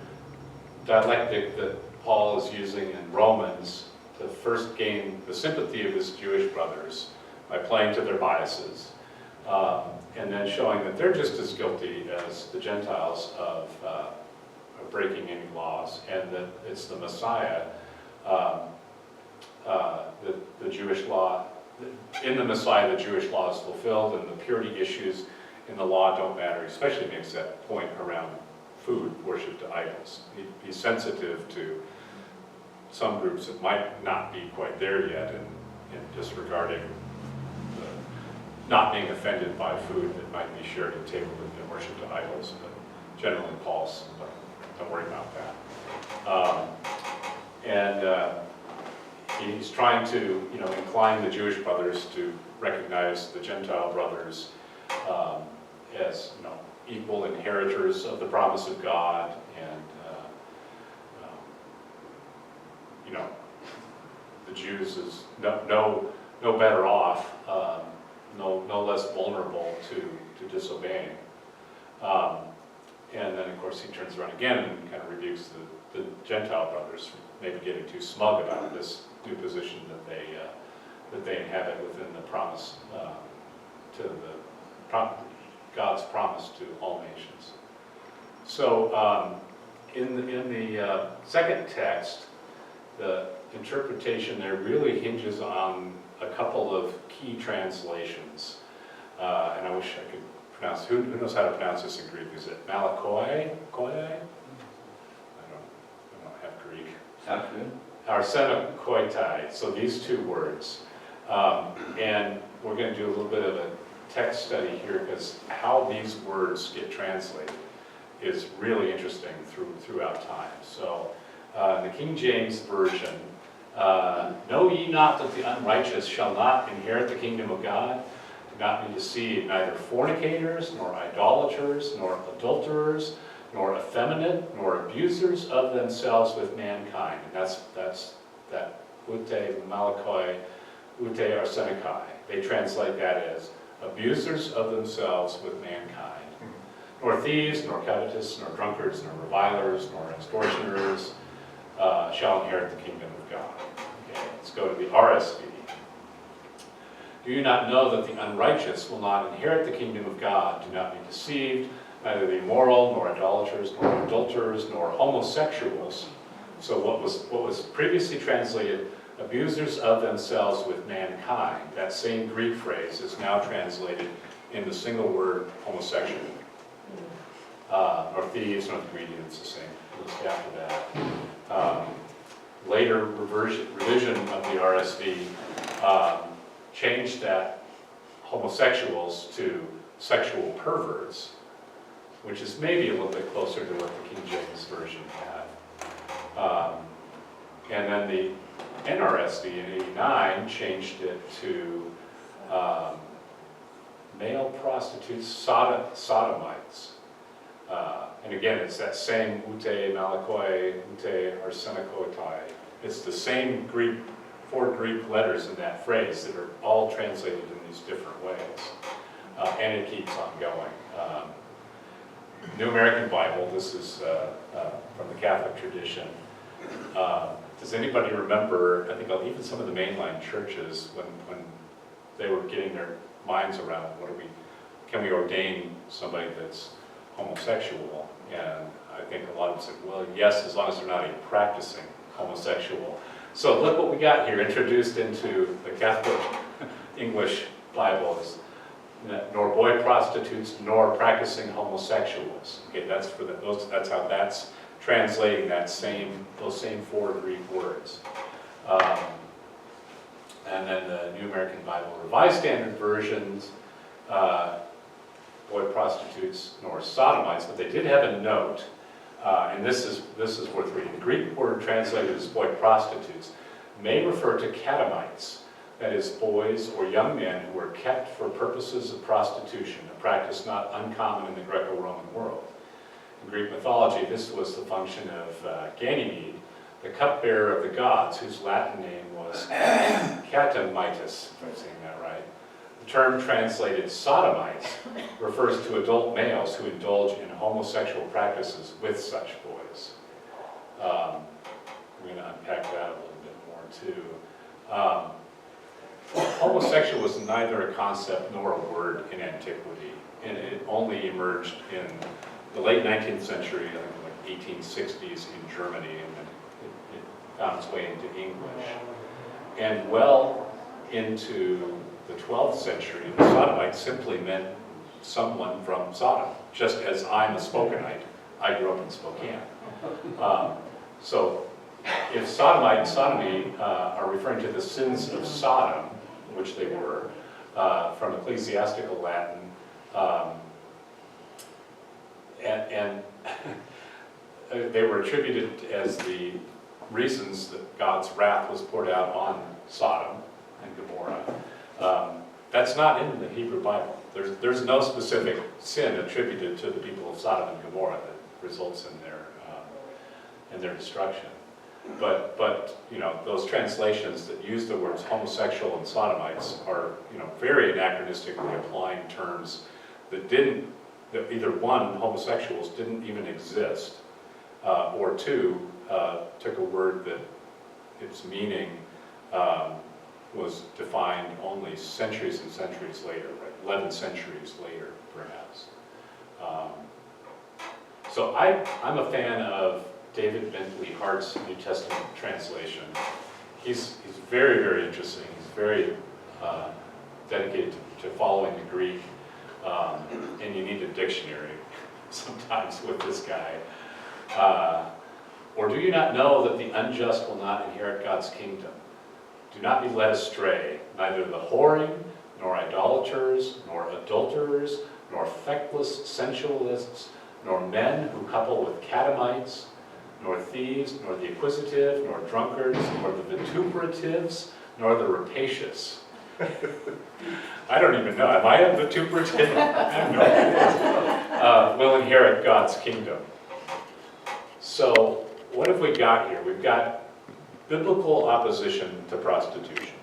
dialectic that Paul is using in Romans to first gain the sympathy of his Jewish brothers by playing to their biases, and then showing that they're just as guilty as the Gentiles of breaking any laws, and that it's the Messiah, the Jewish law. In the Messiah, the Jewish law is fulfilled, and the purity issues in the law don't matter. Especially makes that point around food, worship to idols. He's sensitive to some groups that might not be quite there yet, in disregarding not being offended by food that might be shared at the table and worship to idols, but generally Paul's, don't worry about that. He's trying to, incline the Jewish brothers to recognize the Gentile brothers as, equal inheritors of the promise of God, and the Jews is no better off, no less vulnerable to disobeying. And then, of course, he turns around again and kind of rebukes the Gentile brothers for maybe getting too smug about this new position that they inhabit within the promise God's promise to all nations. So, in the second text, the interpretation there really hinges on a couple of key translations, and I wish I could pronounce. Who knows how to pronounce this in Greek? Is it malakoi? I don't have Greek. Sounds good. arsenokoitai, so these two words. And we're going to do a little bit of a text study here because how these words get translated is really interesting throughout time. So the King James Version, know ye not that the unrighteous shall not inherit the kingdom of God? Do not be deceived, neither fornicators, nor idolaters, nor adulterers, nor effeminate, nor abusers of themselves with mankind. And that's that ute malakoi, ute arsenikai. They translate that as abusers of themselves with mankind. Nor thieves, nor covetous, nor drunkards, nor revilers, nor extortioners shall inherit the kingdom of God. Okay, let's go to the RSV. Do you not know that the unrighteous will not inherit the kingdom of God? Do not be deceived, neither the immoral, nor idolaters, nor adulterers, nor homosexuals. So what was previously translated, abusers of themselves with mankind, that same Greek phrase is now translated in the single word homosexual. Nor thieves, nor greedy, it's the same, just after that. Later revision of the RSV changed that homosexuals to sexual perverts, which is maybe a little bit closer to what the King James Version had. And then the NRSV in '89 changed it to male prostitutes, sodomites. And again, it's that same ute malakoi, ute arsenokoitai. It's the same Greek, 4 Greek letters in that phrase that are all translated in these different ways. And it keeps on going. New American Bible, this is from the Catholic tradition. Does anybody remember, I think even some of the mainline churches, when they were getting their minds around can we ordain somebody that's homosexual? And I think a lot of them said, well, yes, as long as they're not a practicing homosexual. So look what we got here, introduced into the Catholic English Bible is nor boy prostitutes nor practicing homosexuals. Okay, that's for that's how that's translating those same 4 Greek words. And then the New American Bible Revised Standard Versions, boy prostitutes nor sodomites, but they did have a note, and this is worth reading. The Greek word translated as boy prostitutes may refer to catamites, that is, boys or young men who were kept for purposes of prostitution, a practice not uncommon in the Greco-Roman world. In Greek mythology, this was the function of Ganymede, the cupbearer of the gods, whose Latin name was catamitus, if I'm saying that right. The term translated sodomites refers to adult males who indulge in homosexual practices with such boys. We're going to unpack that a little bit more too. Homosexual was neither a concept nor a word in antiquity, and it only emerged in the late 19th century, I think like 1860s in Germany, and then it found its way into English. And well into the 12th century, the sodomite simply meant someone from Sodom, just as I'm a Spokanite. I grew up in Spokane. So if sodomite and sodomy are referring to the sins of Sodom, which they were, from ecclesiastical Latin, and they were attributed as the reasons that God's wrath was poured out on Sodom and Gomorrah. That's not in the Hebrew Bible. There's no specific sin attributed to the people of Sodom and Gomorrah that results in their destruction. But you know, those translations that use the words homosexual and sodomites are, you know, very anachronistically applying terms that either one, homosexuals didn't even exist, or two, took a word that its meaning was defined only centuries and centuries later, right? 11 centuries later, perhaps. So I'm a fan of David Bentley Hart's New Testament translation. He's very, very interesting. He's very dedicated to following the Greek, and you need a dictionary sometimes with this guy. Or do you not know that the unjust will not inherit God's kingdom? Do not be led astray, neither the whoring, nor idolaters, nor adulterers, nor feckless sensualists, nor men who couple with catamites, nor thieves, nor the acquisitive, nor drunkards, nor the vituperatives, nor the rapacious. I don't even know. Am I a vituperative? I have no idea. Will inherit God's kingdom. So, what have we got here? We've got biblical opposition to prostitution,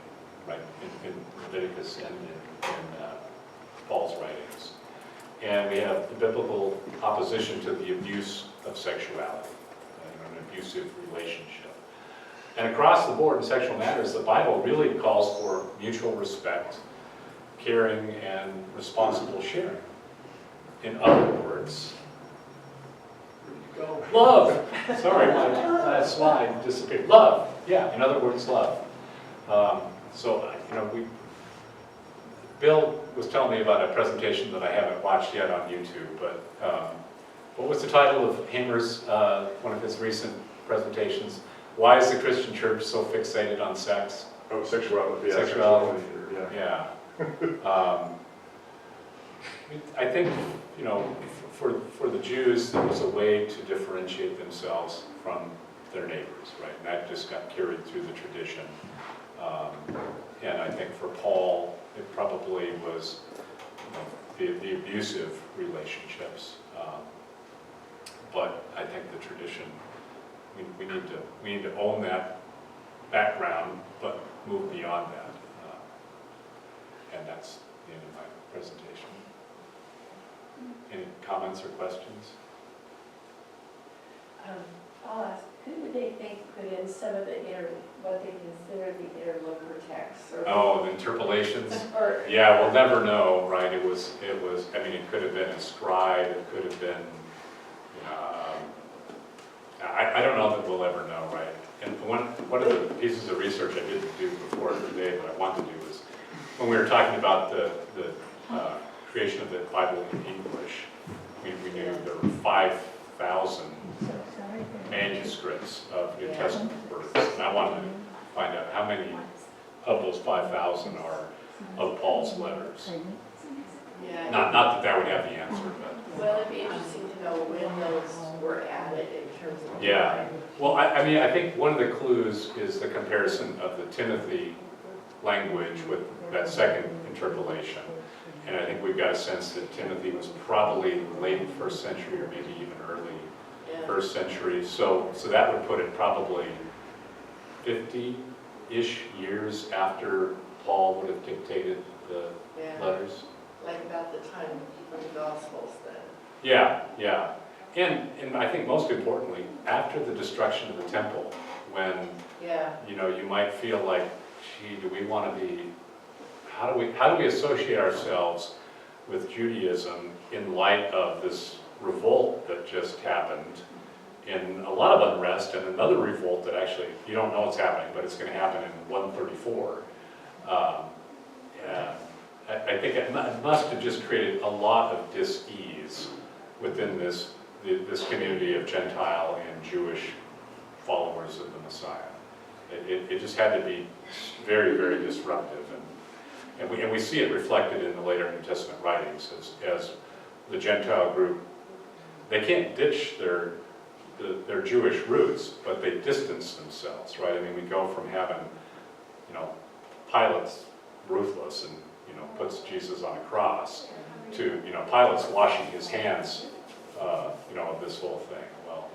right, in Leviticus and in Paul's writings. And we have the biblical opposition to the abuse of sexuality, an abusive relationship. And across the board in sexual matters, the Bible really calls for mutual respect, caring, and responsible sharing. In other words, love. Sorry, my last slide disappeared. Love. Yeah, in other words, love. Bill was telling me about a presentation that I haven't watched yet on YouTube, but what was the title of Hamer's, one of his recent presentations? Why is the Christian church so fixated on sex? Oh, sexuality. Yeah, Sexuality. Yeah. Yeah. I think, for the Jews, there was a way to differentiate themselves from their neighbors, right? And that just got carried through the tradition. And I think for Paul, it probably was the abusive relationships. But I think the tradition, we need to own that background, but move beyond that. And that's the end of my presentation. Any comments or questions? I'll ask, who would they think put in some of the what they consider the interloper texts? Or Oh, the interpolations? or, Yeah, we'll never know, right? It was, it could have been a scribe, it could have been, I don't know that we'll ever know, right? And one of the pieces of research I didn't do before today, but I want to do is, when we were talking about the creation of the Bible in English, we knew there were 5,000 manuscripts of New Testament words, and I wanted to find out how many of those 5,000 are of Paul's letters. yeah. Not that would have the answer, but Well, it'd be interesting to know when those were added in terms of. yeah. Well, I think one of the clues is the comparison of the Timothy language with that second interpolation. And I think we've got a sense that Timothy was probably late first century or maybe even early first century. So that would put it probably 50-ish years after Paul would have dictated the letters. Like about the time of the Gospels then. Yeah. And I think most importantly, after the destruction of the temple, when you might feel like, gee, do we want to be, how do we associate ourselves with Judaism in light of this revolt that just happened, in a lot of unrest, and another revolt that actually, you don't know what's happening, but it's going to happen in 134. I think it must have just created a lot of dis-ease within this community of Gentile and Jewish followers of the Messiah. It just had to be very, very disruptive. And we see it reflected in the later New Testament writings as the Gentile group. They can't ditch their Jewish roots, but they distance themselves, right? I mean, we go from having, Pilate's ruthless and, puts Jesus on a cross to, Pilate's washing his hands, of this whole thing. Well,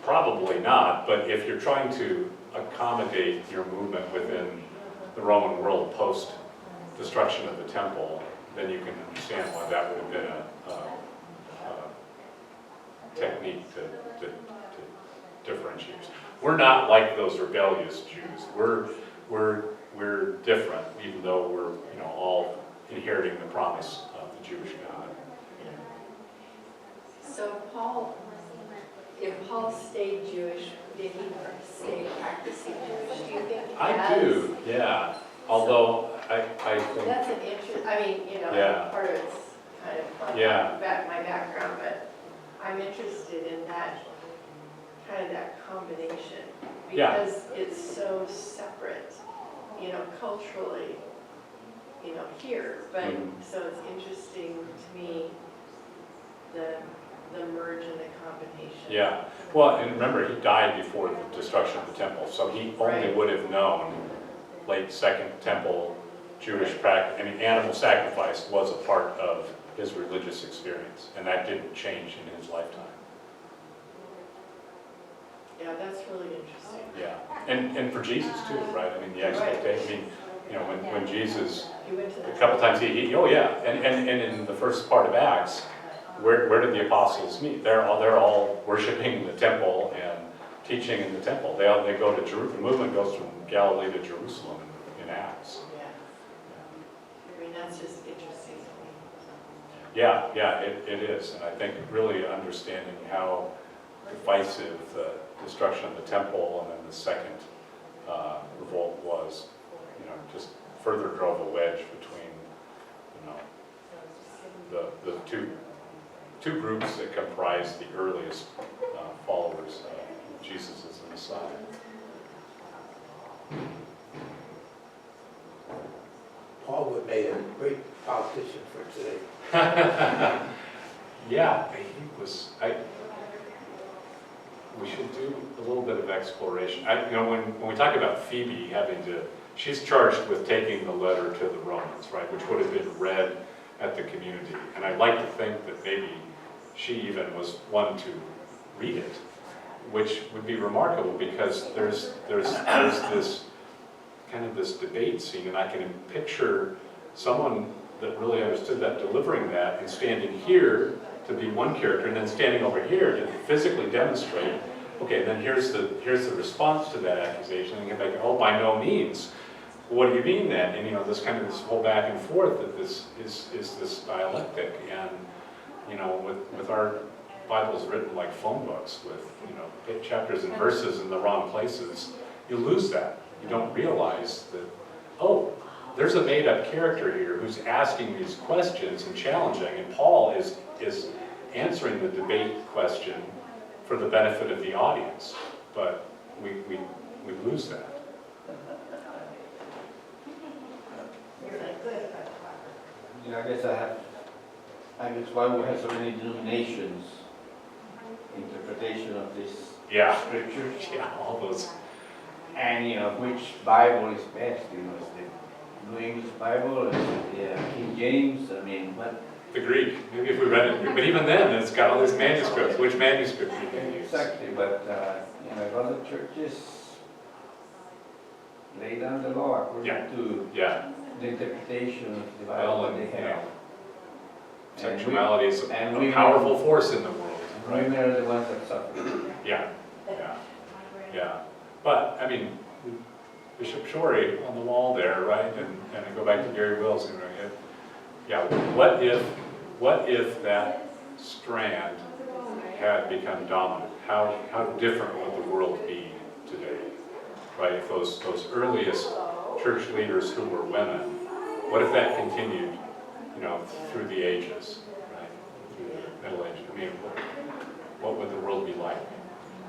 probably not, but if you're trying to accommodate your movement within the Roman world post-destruction of the temple, then you can understand why that would have been a technique to differentiate. We're not like those rebellious Jews. We're different, even though we're all inheriting the promise of the Jewish God. So if Paul stayed Jewish, did he stay practicing Jewish? Do you think? I do, yeah. Although I think That's an interest. I mean, part of it's kind of like my background, but I'm interested in that kind of that combination. Yeah. Because it's so separate, culturally, here. But, so it's interesting to me, the merge and the combination. Yeah, well, and remember, he died before the destruction of the temple, so he only Right. would have known late Second Temple Jewish practice. I mean, animal sacrifice was a part of his religious experience, and that didn't change in his lifetime. Yeah, that's really interesting. Yeah, and for Jesus too, right? I mean, the expectation, when Jesus, You went to a the. couple times oh yeah, and in the first part of Acts, where did the apostles meet? They're all worshiping the temple and teaching in the temple. They go to Jerusalem. The movement goes from Galilee to Jerusalem in Acts. Yeah. I mean, that's just interesting to me. Yeah, it is, and I think really understanding how divisive the destruction of the temple and then the second revolt was, just further drove a wedge between, the two groups that comprise the earliest followers of Jesus as the Messiah. Paul would have made a great politician for today. Yeah, we should do a little bit of exploration. When we talk about Phoebe she's charged with taking the letter to the Romans, right, which would have been read at the community. And I'd like to think that maybe she even was one to read it, which would be remarkable because there's this kind of this debate scene, and I can picture someone that really understood that delivering that and standing here to be one character and then standing over here to physically demonstrate, okay, then here's the response to that accusation, and get back, oh, by no means. What do you mean then? And this kind of this whole back and forth that this is this dialectic, and with our Bibles written like phone books with chapters and verses in the wrong places, you lose that. You don't realize that, oh, there's a made-up character here who's asking these questions and challenging, and Paul is answering the debate question for the benefit of the audience, but we lose that. I guess why we have so many denominations, interpretation of these scriptures, Yeah, all those. and which Bible is best, is the New English Bible, is the King James, what? The Greek, maybe if we read it, but even then, it's got all these manuscripts. Which manuscript you can use? Exactly, but a lot of churches lay down the law according to Yeah, the interpretation of the well, Bible that they have. sexuality is and a we- powerful force in the world, right? Women are the ones that suffer. Yeah. But, Bishop Shorey on the wall there, right? And I go back to Gary Wills, what if that strand had become dominant? How different would the world be today, right? If those earliest church leaders who were women, what if that continued, through the ages, right? Through the Middle Ages. What would the world be like?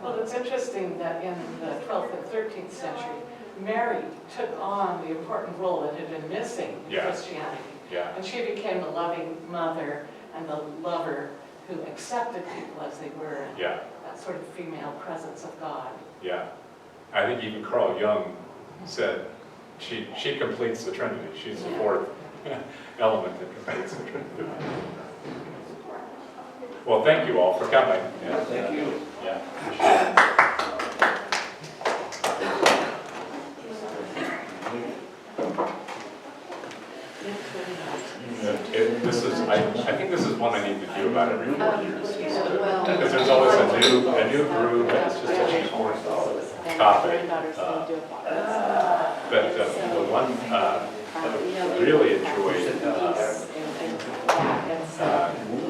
Well, it's interesting that in the 12th and 13th century, Mary took on the important role that had been missing in Christianity. Yeah. And she became the loving mother and the lover who accepted people as they were. And Yeah. that sort of female presence of God. Yeah. I think even Carl Jung said she completes the Trinity. She's the fourth element that completes the Trinity. Well, thank you all for coming. Yeah. Thank you. Yeah. Appreciate it. I think this is one I need to do about every 4 years. Because there's always a new group, and it's just such an important topic. But the one I really enjoyed,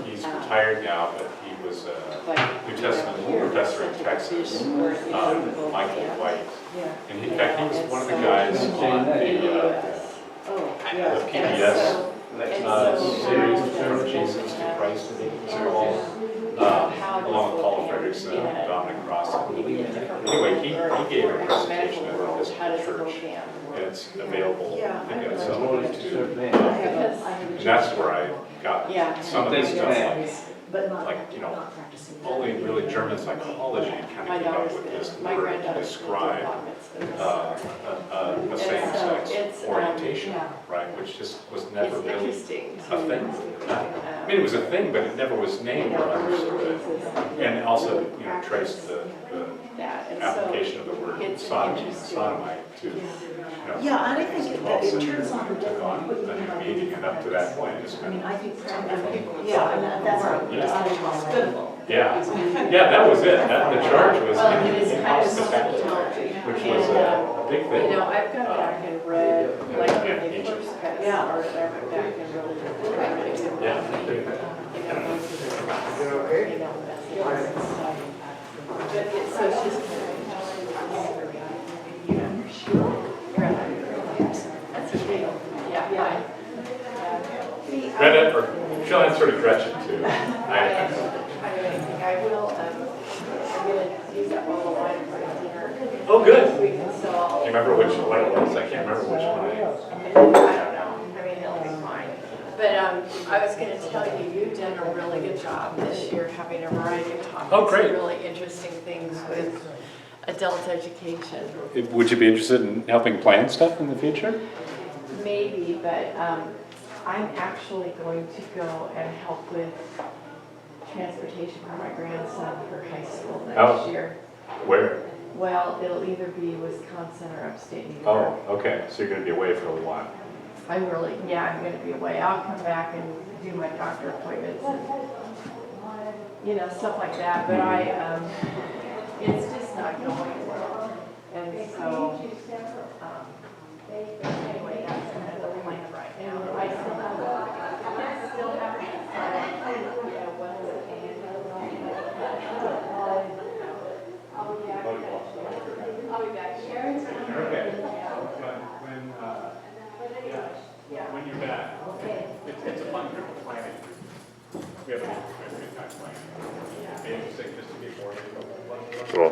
he's retired now, but he was a New Testament professor in Texas, Michael White. And in fact, he was one of the guys on the PBS series from Jesus to Christ, it's called, along with Paul Frederickson, Dominic Ross. Anyway, he gave a presentation at the Episcopal Church, and it's available, I think, at some point too. And that's where I got some of this stuff, like, only really German psychology kind of came up with this word to describe a same-sex orientation, right, which just was never really a thing. I mean, it was a thing, but it never was named or understood. And also, traced the application of the word sodomite to, Yeah, and I think that it turns on the took on a meaning, and up to that point, it's I been, mean, I think, yeah, and that's hospitable. yeah, that was it. The charge was in hospitality, which was a big thing. I've gone back and read, like, when they first kind of started, I went back and really so she's that's a big, yeah. Greta, or she'll answer to Gretchen too. I will, I'm gonna use that bottle of wine for dinner. Oh, good. We can Do sell. you remember which one it was? I can't remember which one. I don't know, I mean, it'll be fine. But I was gonna tell you, you've done a really good job this year, having a variety of topics. Oh, great. Really interesting things with adult education. Would you be interested in helping plan stuff in the future? Maybe, but I'm actually going to go and help with transportation for my grandson for high school next year. Where? Well, it'll either be Wisconsin or upstate New Oh, York. okay, so you're gonna be away for a while. I'm gonna be away. I'll come back and do my doctor appointments and, stuff like that, but it's just not going well. And so, anyway, that's kind of the plan right now. I still have I'll be back. Sharon's Okay. When you're back, it's a fun trip of planning. We have a good time planning. Maybe just to be more. Cool.